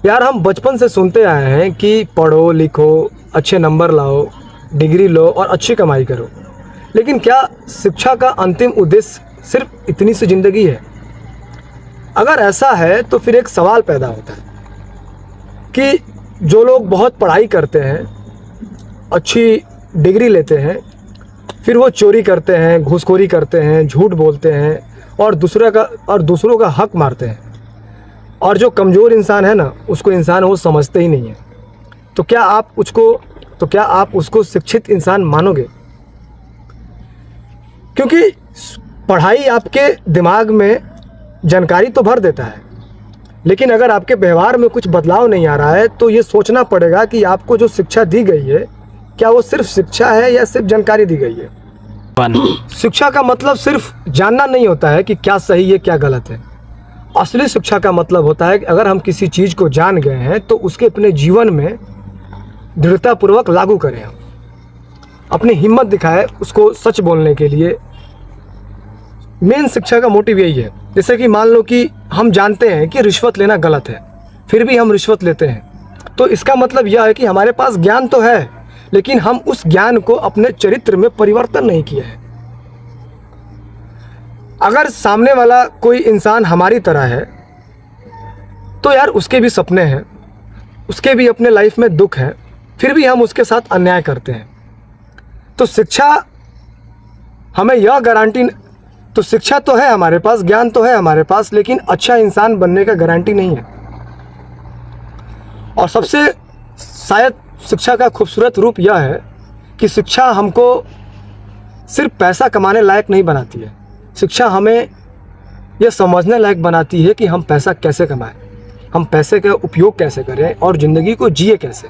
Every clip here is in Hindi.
यार हम बचपन से सुनते आए हैं कि पढ़ो लिखो, अच्छे नंबर लाओ, डिग्री लो और अच्छी कमाई करो। लेकिन क्या शिक्षा का अंतिम उद्देश्य सिर्फ इतनी सी ज़िंदगी है? अगर ऐसा है तो फिर एक सवाल पैदा होता है कि जो लोग बहुत पढ़ाई करते हैं, अच्छी डिग्री लेते हैं, फिर वो चोरी करते हैं, घूसखोरी करते हैं, झूठ बोलते हैं और दूसरों का हक मारते हैं, और जो कमज़ोर इंसान है ना, उसको इंसान वो समझते ही नहीं है। तो क्या आप उसको शिक्षित इंसान मानोगे? क्योंकि पढ़ाई आपके दिमाग में जानकारी तो भर देता है, लेकिन अगर आपके व्यवहार में कुछ बदलाव नहीं आ रहा है तो ये सोचना पड़ेगा कि आपको जो शिक्षा दी गई है, क्या वो सिर्फ शिक्षा है या सिर्फ जानकारी दी गई है। शिक्षा का मतलब सिर्फ जानना नहीं होता है कि क्या सही है क्या गलत है। असली शिक्षा का मतलब होता है कि अगर हम किसी चीज़ को जान गए हैं तो उसके अपने जीवन में दृढ़तापूर्वक लागू करें, हम अपनी हिम्मत दिखाएं उसको सच बोलने के लिए। मेन शिक्षा का मोटिव यही है। जैसे कि मान लो कि हम जानते हैं कि रिश्वत लेना गलत है, फिर भी हम रिश्वत लेते हैं, तो इसका मतलब यह है कि हमारे पास ज्ञान तो है, लेकिन हम उस ज्ञान को अपने चरित्र में परिवर्तन नहीं किया है। अगर सामने वाला कोई इंसान हमारी तरह है तो यार उसके भी सपने हैं, उसके भी अपने लाइफ में दुख है, फिर भी हम उसके साथ अन्याय करते हैं। तो शिक्षा तो है हमारे पास, ज्ञान तो है हमारे पास, लेकिन अच्छा इंसान बनने का गारंटी नहीं है। और सबसे शायद शिक्षा का खूबसूरत रूप यह है कि शिक्षा हमको सिर्फ पैसा कमाने लायक नहीं बनाती है। शिक्षा हमें यह समझने लायक बनाती है कि हम पैसा कैसे कमाएं, हम पैसे का उपयोग कैसे करें और ज़िंदगी को जिए कैसे,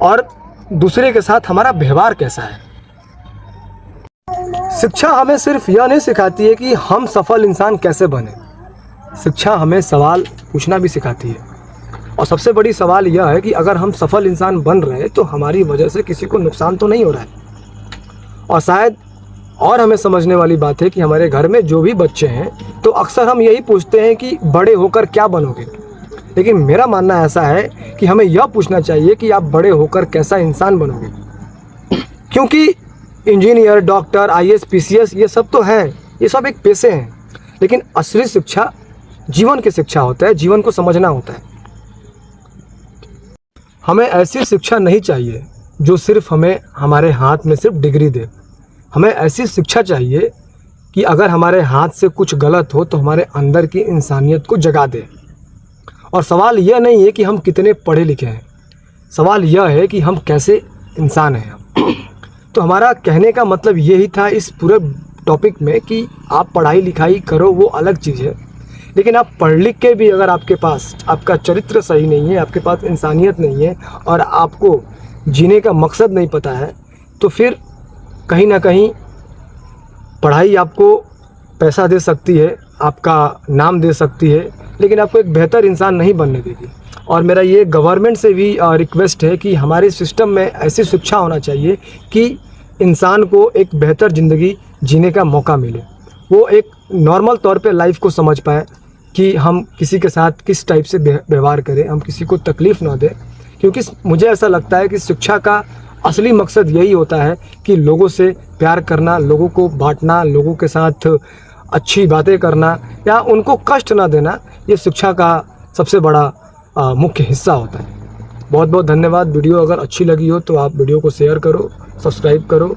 और दूसरे के साथ हमारा व्यवहार कैसा है। शिक्षा हमें सिर्फ यह नहीं सिखाती है कि हम सफल इंसान कैसे बने, शिक्षा हमें सवाल पूछना भी सिखाती है। और सबसे बड़ी सवाल यह है कि अगर हम सफल इंसान बन रहे हैं तो हमारी वजह से किसी को नुकसान तो नहीं हो रहा है। और शायद और हमें समझने वाली बात है कि हमारे घर में जो भी बच्चे हैं तो अक्सर हम यही पूछते हैं कि बड़े होकर क्या बनोगे, लेकिन मेरा मानना ऐसा है कि हमें यह पूछना चाहिए कि आप बड़े होकर कैसा इंसान बनोगे। क्योंकि इंजीनियर, डॉक्टर, IAS, PCS ये सब तो है, ये सब एक पेशे हैं, लेकिन असली शिक्षा जीवन की शिक्षा होता है, जीवन को समझना होता है। हमें ऐसी शिक्षा नहीं चाहिए जो सिर्फ हमें हमारे हाथ में सिर्फ डिग्री दे। हमें ऐसी शिक्षा चाहिए कि अगर हमारे हाथ से कुछ गलत हो तो हमारे अंदर की इंसानियत को जगा दे। और सवाल यह नहीं है कि हम कितने पढ़े लिखे हैं, सवाल यह है कि हम कैसे इंसान हैं। तो हमारा कहने का मतलब यही था इस पूरे टॉपिक में कि आप पढ़ाई लिखाई करो वो अलग चीज़ है, लेकिन आप पढ़ लिख के भी अगर आपके पास आपका चरित्र सही नहीं है, आपके पास इंसानियत नहीं है और आपको जीने का मकसद नहीं पता है, तो फिर कहीं ना कहीं पढ़ाई आपको पैसा दे सकती है, आपका नाम दे सकती है, लेकिन आपको एक बेहतर इंसान नहीं बनने देगी। और मेरा ये गवर्नमेंट से भी रिक्वेस्ट है कि हमारे सिस्टम में ऐसी शिक्षा होना चाहिए कि इंसान को एक बेहतर ज़िंदगी जीने का मौका मिले, वो एक नॉर्मल तौर पे लाइफ को समझ पाए कि हम किसी के साथ किस टाइप से व्यवहार करें, हम किसी को तकलीफ़ ना दें। क्योंकि मुझे ऐसा लगता है कि शिक्षा का असली मकसद यही होता है कि लोगों से प्यार करना, लोगों को बांटना, लोगों के साथ अच्छी बातें करना या उनको कष्ट ना देना, ये शिक्षा का सबसे बड़ा मुख्य हिस्सा होता है। बहुत बहुत धन्यवाद। वीडियो अगर अच्छी लगी हो तो आप वीडियो को शेयर करो, सब्सक्राइब करो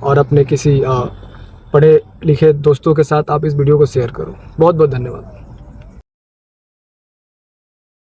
और अपने किसी पढ़े लिखे दोस्तों के साथ आप इस वीडियो को शेयर करो। बहुत बहुत धन्यवाद।